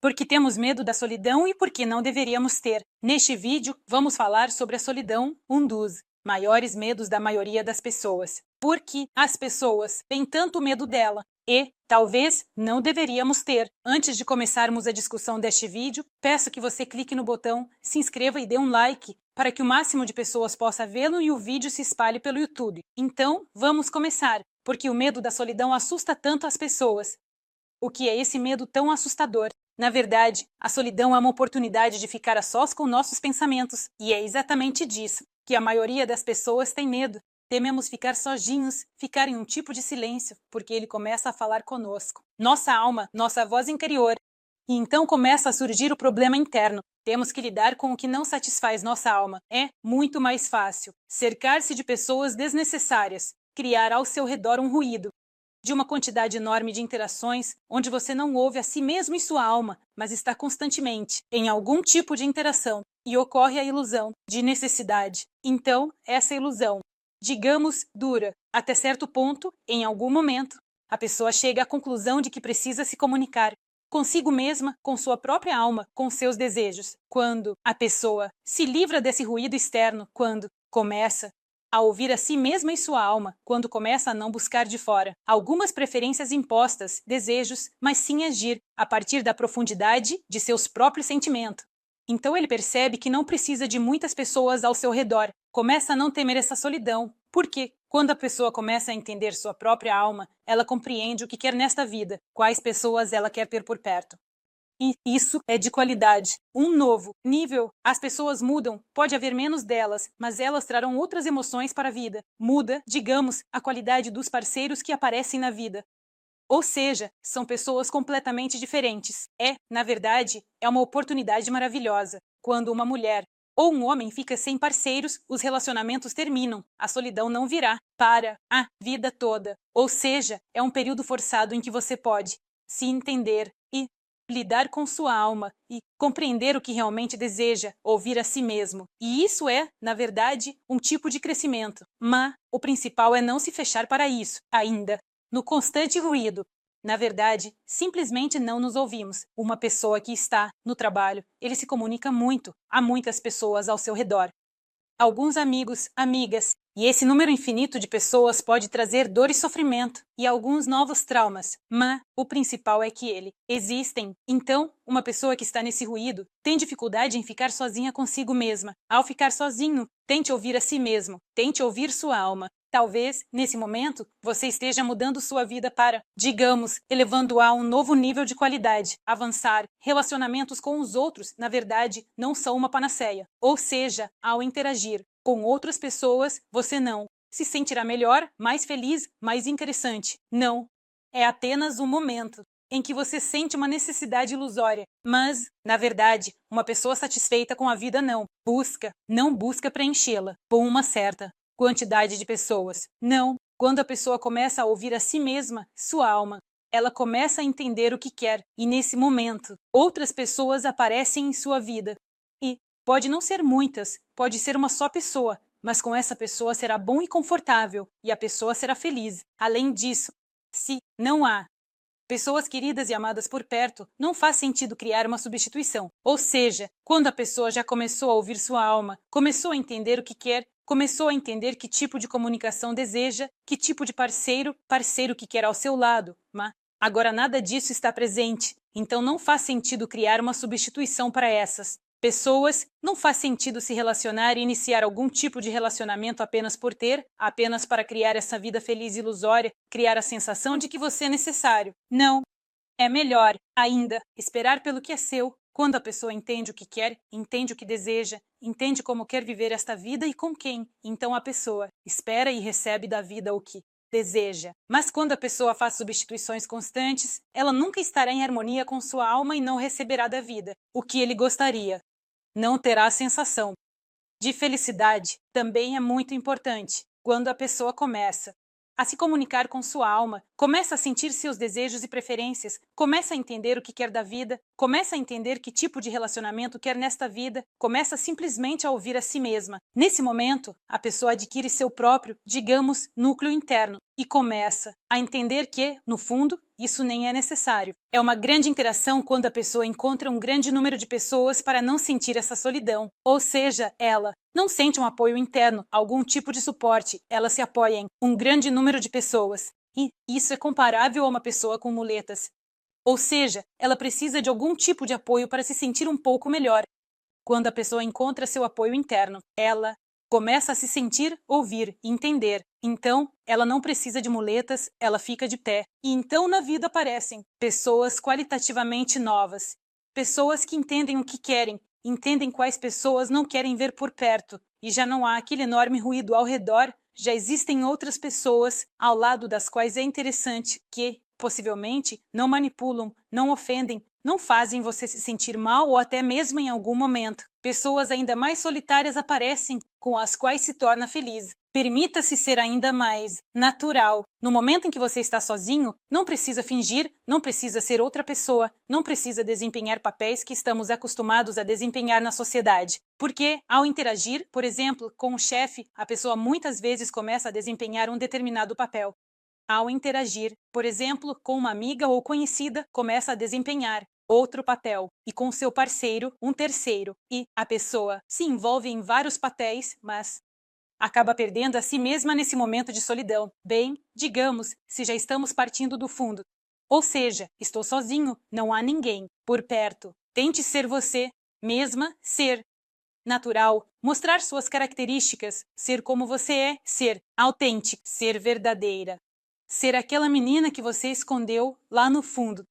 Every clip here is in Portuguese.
Porque temos medo da solidão e por que não deveríamos ter. Neste vídeo, vamos falar sobre a solidão, um dos maiores medos da maioria das pessoas. Porque as pessoas têm tanto medo dela e, talvez, não deveríamos ter. Antes de começarmos a discussão deste vídeo, peço que você clique no botão, se inscreva e dê um like para que o máximo de pessoas possa vê-lo e o vídeo se espalhe pelo YouTube. Então, vamos começar, porque o medo da solidão assusta tanto as pessoas. O que é esse medo tão assustador? Na verdade, a solidão é uma oportunidade de ficar a sós com nossos pensamentos, e é exatamente disso que a maioria das pessoas tem medo. Tememos ficar sozinhos, ficar em um tipo de silêncio, porque ele começa a falar conosco. Nossa alma, nossa voz interior. E então começa a surgir o problema interno. Temos que lidar com o que não satisfaz nossa alma. É muito mais fácil cercar-se de pessoas desnecessárias, criar ao seu redor um ruído, de uma quantidade enorme de interações, onde você não ouve a si mesmo e sua alma, mas está constantemente em algum tipo de interação, e ocorre a ilusão de necessidade. Então, essa ilusão, digamos, dura, até certo ponto, em algum momento, a pessoa chega à conclusão de que precisa se comunicar consigo mesma, com sua própria alma, com seus desejos. Quando a pessoa se livra desse ruído externo, quando começa a ouvir a si mesma e sua alma, quando começa a não buscar de fora algumas preferências impostas, desejos, mas sim agir a partir da profundidade de seus próprios sentimentos. Então ele percebe que não precisa de muitas pessoas ao seu redor, começa a não temer essa solidão. Porque, quando a pessoa começa a entender sua própria alma, ela compreende o que quer nesta vida, quais pessoas ela quer ter por perto. E isso é de qualidade. Um novo nível. As pessoas mudam, pode haver menos delas, mas elas trarão outras emoções para a vida. Muda, digamos, a qualidade dos parceiros que aparecem na vida. Ou seja, são pessoas completamente diferentes. Na verdade, é uma oportunidade maravilhosa. Quando uma mulher ou um homem fica sem parceiros, os relacionamentos terminam. A solidão não virá para a vida toda. Ou seja, é um período forçado em que você pode se entender e lidar com sua alma e compreender o que realmente deseja, ouvir a si mesmo. E isso é, na verdade, um tipo de crescimento. Mas o principal é não se fechar para isso, ainda, no constante ruído. Na verdade, simplesmente não nos ouvimos. Uma pessoa que está no trabalho, ele se comunica muito, há muitas pessoas ao seu redor. Alguns amigos, amigas, e esse número infinito de pessoas pode trazer dor e sofrimento e alguns novos traumas, mas o principal é que ele existem. Então, uma pessoa que está nesse ruído tem dificuldade em ficar sozinha consigo mesma. Ao ficar sozinho, tente ouvir a si mesmo, tente ouvir sua alma. Talvez, nesse momento, você esteja mudando sua vida para, digamos, elevando a um novo nível de qualidade, avançar. Relacionamentos com os outros, na verdade, não são uma panaceia. Ou seja, ao interagir com outras pessoas, você não se sentirá melhor, mais feliz, mais interessante. Não. É apenas um momento em que você sente uma necessidade ilusória. Mas, na verdade, uma pessoa satisfeita com a vida não busca preenchê-la com uma certa quantidade de pessoas. Não. Quando a pessoa começa a ouvir a si mesma, sua alma, ela começa a entender o que quer, e nesse momento, outras pessoas aparecem em sua vida. E pode não ser muitas, pode ser uma só pessoa, mas com essa pessoa será bom e confortável, e a pessoa será feliz. Além disso, se não há pessoas queridas e amadas por perto, não faz sentido criar uma substituição. Ou seja, quando a pessoa já começou a ouvir sua alma, começou a entender o que quer, começou a entender que tipo de comunicação deseja, que tipo de parceiro que quer ao seu lado, mas agora nada disso está presente, então não faz sentido criar uma substituição para essas pessoas, não faz sentido se relacionar e iniciar algum tipo de relacionamento apenas por ter, apenas para criar essa vida feliz e ilusória, criar a sensação de que você é necessário. Não. É melhor, ainda, esperar pelo que é seu. Quando a pessoa entende o que quer, entende o que deseja, entende como quer viver esta vida e com quem, então a pessoa espera e recebe da vida o que deseja. Mas quando a pessoa faz substituições constantes, ela nunca estará em harmonia com sua alma e não receberá da vida o que ele gostaria. Não terá a sensação de felicidade. Também é muito importante. Quando a pessoa começa a se comunicar com sua alma, começa a sentir seus desejos e preferências, começa a entender o que quer da vida, começa a entender que tipo de relacionamento quer nesta vida, começa simplesmente a ouvir a si mesma. Nesse momento, a pessoa adquire seu próprio, digamos, núcleo interno. e começa a entender que, no fundo, isso nem é necessário. É uma grande interação quando a pessoa encontra um grande número de pessoas para não sentir essa solidão. Ou seja, ela não sente um apoio interno, algum tipo de suporte, ela se apoia em um grande número de pessoas. E isso é comparável a uma pessoa com muletas. Ou seja, ela precisa de algum tipo de apoio para se sentir um pouco melhor. Quando a pessoa encontra seu apoio interno, ela começa a se sentir, ouvir e entender. Então, ela não precisa de muletas, ela fica de pé. E então na vida aparecem pessoas qualitativamente novas. Pessoas que entendem o que querem, entendem quais pessoas não querem ver por perto. E já não há aquele enorme ruído ao redor, já existem outras pessoas ao lado das quais é interessante que, possivelmente, não manipulam, não ofendem, não fazem você se sentir mal ou até mesmo em algum momento. Pessoas ainda mais solitárias aparecem, com as quais se torna feliz. Permita-se ser ainda mais natural. No momento em que você está sozinho, não precisa fingir, não precisa ser outra pessoa, não precisa desempenhar papéis que estamos acostumados a desempenhar na sociedade. Porque, ao interagir, por exemplo, com o chefe, a pessoa muitas vezes começa a desempenhar um determinado papel. Ao interagir, por exemplo, com uma amiga ou conhecida, começa a desempenhar outro papel e com seu parceiro, um terceiro. E a pessoa se envolve em vários papéis, mas acaba perdendo a si mesma nesse momento de solidão. Bem, digamos, se já estamos partindo do fundo. Ou seja, estou sozinho, não há ninguém por perto. Tente ser você mesma, ser natural, mostrar suas características, ser como você é, ser autêntica, ser verdadeira. Ser aquela menina que você escondeu lá no fundo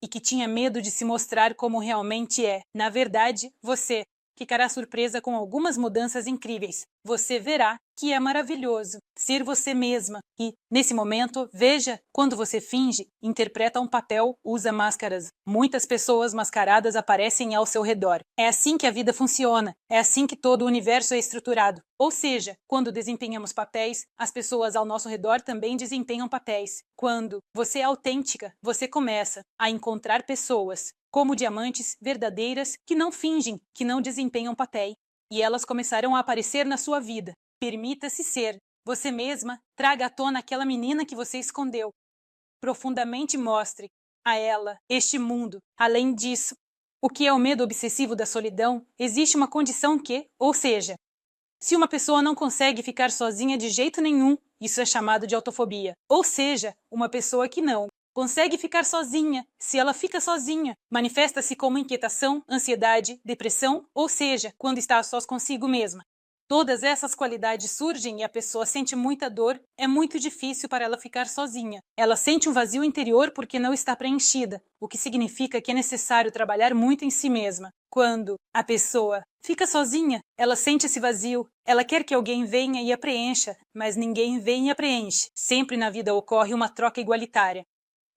e que tinha medo de se mostrar como realmente é. Na verdade, você ficará surpresa com algumas mudanças incríveis. Você verá que é maravilhoso ser você mesma. E, nesse momento, veja, quando você finge, interpreta um papel, usa máscaras. Muitas pessoas mascaradas aparecem ao seu redor. É assim que a vida funciona. É assim que todo o universo é estruturado. Ou seja, quando desempenhamos papéis, as pessoas ao nosso redor também desempenham papéis. Quando você é autêntica, você começa a encontrar pessoas como diamantes verdadeiras que não fingem, que não desempenham papel. E elas começarão a aparecer na sua vida. Permita-se ser você mesma, traga à tona aquela menina que você escondeu. Profundamente mostre a ela este mundo. Além disso, o que é o medo obsessivo da solidão? Existe uma condição que, ou seja, se uma pessoa não consegue ficar sozinha de jeito nenhum, isso é chamado de autofobia. Ou seja, uma pessoa que não consegue ficar sozinha. Se ela fica sozinha, manifesta-se como inquietação, ansiedade, depressão, ou seja, quando está a sós consigo mesma. Todas essas qualidades surgem e a pessoa sente muita dor, é muito difícil para ela ficar sozinha. Ela sente um vazio interior porque não está preenchida, o que significa que é necessário trabalhar muito em si mesma. Quando a pessoa fica sozinha, ela sente esse vazio, ela quer que alguém venha e a preencha, mas ninguém vem e a preenche. Sempre na vida ocorre uma troca igualitária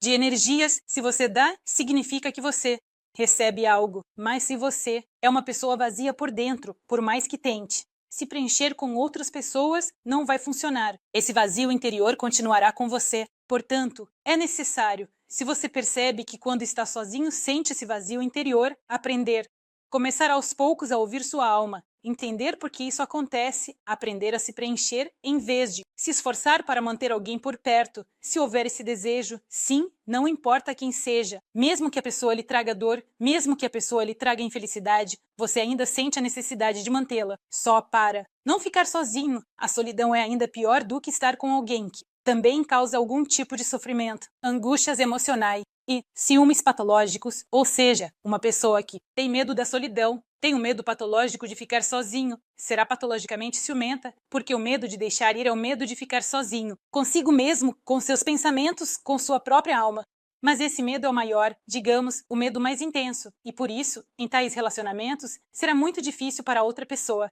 de energias. Se você dá, significa que você recebe algo, mas se você é uma pessoa vazia por dentro, por mais que tente se preencher com outras pessoas, não vai funcionar. Esse vazio interior continuará com você. Portanto, é necessário, se você percebe que quando está sozinho sente esse vazio interior, aprender. Começar aos poucos a ouvir sua alma, entender por que isso acontece, aprender a se preencher em vez de se esforçar para manter alguém por perto. Se houver esse desejo, sim, não importa quem seja, mesmo que a pessoa lhe traga dor, mesmo que a pessoa lhe traga infelicidade, você ainda sente a necessidade de mantê-la. Só para não ficar sozinho. A solidão é ainda pior do que estar com alguém que também causa algum tipo de sofrimento, angústias emocionais e ciúmes patológicos, ou seja, uma pessoa que tem medo da solidão, tem um medo patológico de ficar sozinho, será patologicamente ciumenta, porque o medo de deixar ir é o medo de ficar sozinho, consigo mesmo, com seus pensamentos, com sua própria alma. Mas esse medo é o maior, digamos, o medo mais intenso, e por isso, em tais relacionamentos, será muito difícil para outra pessoa.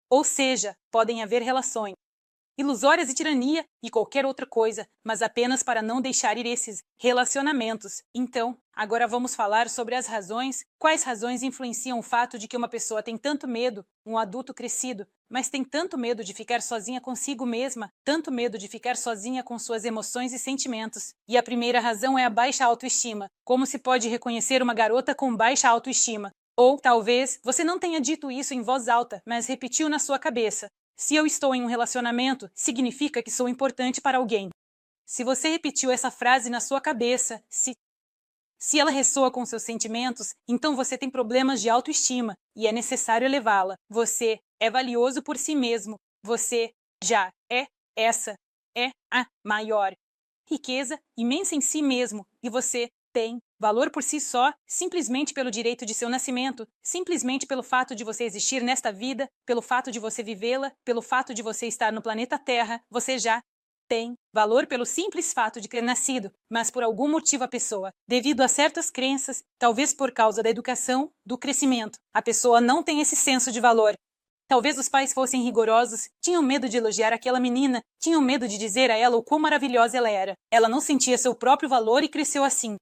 Ou seja, podem haver relações ilusórias e tirania e qualquer outra coisa, mas apenas para não deixar ir esses relacionamentos. Então, agora vamos falar sobre as razões. Quais razões influenciam o fato de que uma pessoa tem tanto medo, um adulto crescido, mas tem tanto medo de ficar sozinha consigo mesma, tanto medo de ficar sozinha com suas emoções e sentimentos? E a primeira razão é a baixa autoestima. Como se pode reconhecer uma garota com baixa autoestima? Ou, talvez, você não tenha dito isso em voz alta, mas repetiu na sua cabeça. Se eu estou em um relacionamento, significa que sou importante para alguém. Se você repetiu essa frase na sua cabeça, se ela ressoa com seus sentimentos, então você tem problemas de autoestima e é necessário elevá-la. Você é valioso por si mesmo. Você já é essa é a maior riqueza imensa em si mesmo e você tem valor por si só, simplesmente pelo direito de seu nascimento, simplesmente pelo fato de você existir nesta vida, pelo fato de você vivê-la, pelo fato de você estar no planeta Terra, você já tem valor pelo simples fato de ter nascido, mas por algum motivo a pessoa, devido a certas crenças, talvez por causa da educação, do crescimento, a pessoa não tem esse senso de valor. Talvez os pais fossem rigorosos, tinham medo de elogiar aquela menina, tinham medo de dizer a ela o quão maravilhosa ela era. Ela não sentia seu próprio valor e cresceu assim.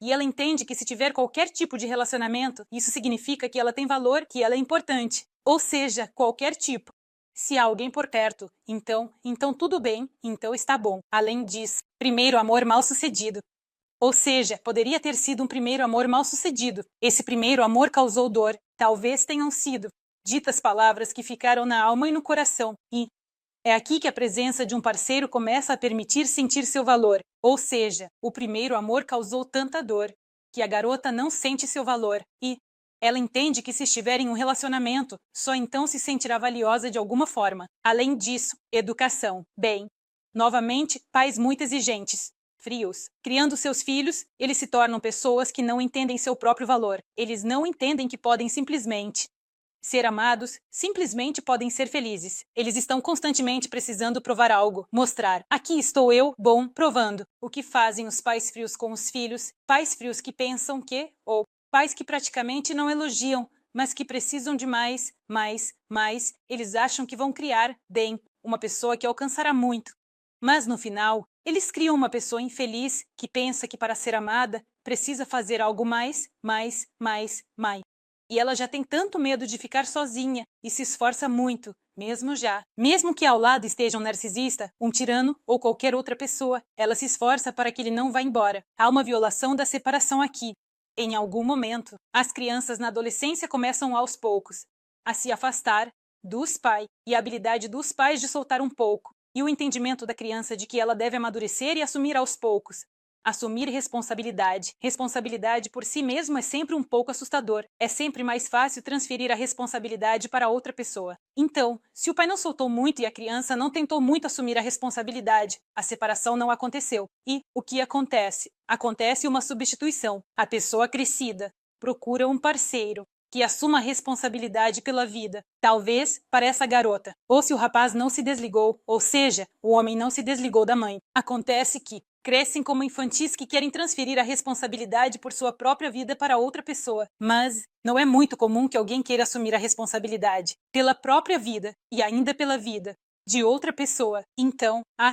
E ela entende que se tiver qualquer tipo de relacionamento, isso significa que ela tem valor, que ela é importante. Ou seja, qualquer tipo. Se há alguém por perto, então tudo bem, então está bom. Além disso, primeiro amor mal sucedido. Ou seja, poderia ter sido um primeiro amor mal sucedido. Esse primeiro amor causou dor. Talvez tenham sido ditas palavras que ficaram na alma e no coração. E é aqui que a presença de um parceiro começa a permitir sentir seu valor. Ou seja, o primeiro amor causou tanta dor que a garota não sente seu valor. E ela entende que se estiver em um relacionamento, só então se sentirá valiosa de alguma forma. Além disso, educação. Bem, novamente, pais muito exigentes, frios. Criando seus filhos, eles se tornam pessoas que não entendem seu próprio valor. Eles não entendem que podem simplesmente ser amados, simplesmente podem ser felizes. Eles estão constantemente precisando provar algo, mostrar. Aqui estou eu, bom, provando. O que fazem os pais frios com os filhos? Pais frios que pensam que, ou pais que praticamente não elogiam, mas que precisam de mais. Eles acham que vão criar, bem, uma pessoa que alcançará muito. Mas no final, eles criam uma pessoa infeliz que pensa que para ser amada precisa fazer algo mais. E ela já tem tanto medo de ficar sozinha e se esforça muito, mesmo que ao lado esteja um narcisista, um tirano ou qualquer outra pessoa, ela se esforça para que ele não vá embora. Há uma violação da separação aqui. Em algum momento, as crianças na adolescência começam aos poucos a se afastar dos pais e a habilidade dos pais de soltar um pouco, e o entendimento da criança de que ela deve amadurecer e assumir aos poucos. Assumir responsabilidade. Responsabilidade por si mesmo é sempre um pouco assustador. É sempre mais fácil transferir a responsabilidade para outra pessoa. Então, se o pai não soltou muito e a criança não tentou muito assumir a responsabilidade, a separação não aconteceu. E o que acontece? Acontece uma substituição. A pessoa crescida procura um parceiro que assuma a responsabilidade pela vida, talvez para essa garota. Ou se o rapaz não se desligou, ou seja, o homem não se desligou da mãe. Acontece que crescem como infantis que querem transferir a responsabilidade por sua própria vida para outra pessoa. Mas não é muito comum que alguém queira assumir a responsabilidade pela própria vida e ainda pela vida de outra pessoa. Então, há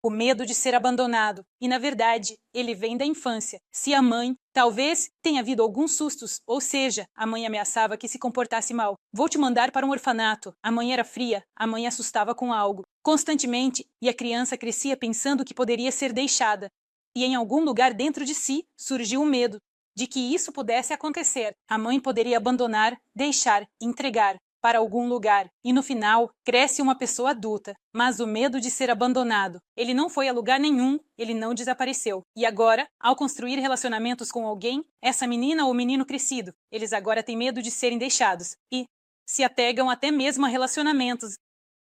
o medo de ser abandonado. E, na verdade, ele vem da infância. Se a mãe, talvez tenha havido alguns sustos, ou seja, a mãe ameaçava que se comportasse mal. Vou te mandar para um orfanato. A mãe era fria, a mãe assustava com algo. Constantemente, e a criança crescia pensando que poderia ser deixada. E em algum lugar dentro de si surgiu o medo de que isso pudesse acontecer. A mãe poderia abandonar, deixar, entregar para algum lugar, e no final cresce uma pessoa adulta, mas o medo de ser abandonado. Ele não foi a lugar nenhum, ele não desapareceu. E agora, ao construir relacionamentos com alguém, essa menina ou menino crescido, eles agora têm medo de serem deixados e se apegam até mesmo a relacionamentos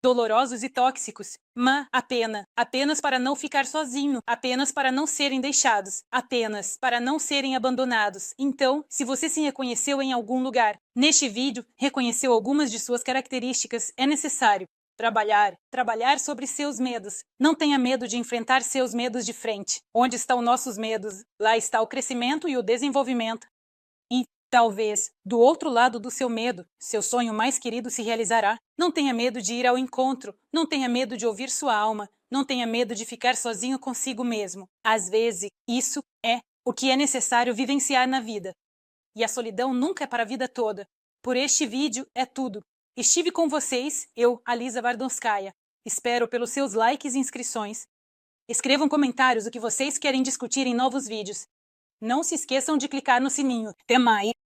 dolorosos e tóxicos, mas apenas para não ficar sozinho, apenas para não serem deixados, apenas para não serem abandonados. Então, se você se reconheceu em algum lugar, neste vídeo, reconheceu algumas de suas características, é necessário trabalhar sobre seus medos. Não tenha medo de enfrentar seus medos de frente. Onde estão nossos medos? Lá está o crescimento e o desenvolvimento. E talvez, do outro lado do seu medo, seu sonho mais querido se realizará. Não tenha medo de ir ao encontro, não tenha medo de ouvir sua alma, não tenha medo de ficar sozinho consigo mesmo. Às vezes, isso é o que é necessário vivenciar na vida. E a solidão nunca é para a vida toda. Por este vídeo é tudo. Estive com vocês, eu, Alisa Vardonskaya. Espero pelos seus likes e inscrições. Escrevam comentários o que vocês querem discutir em novos vídeos. Não se esqueçam de clicar no sininho. Até mais!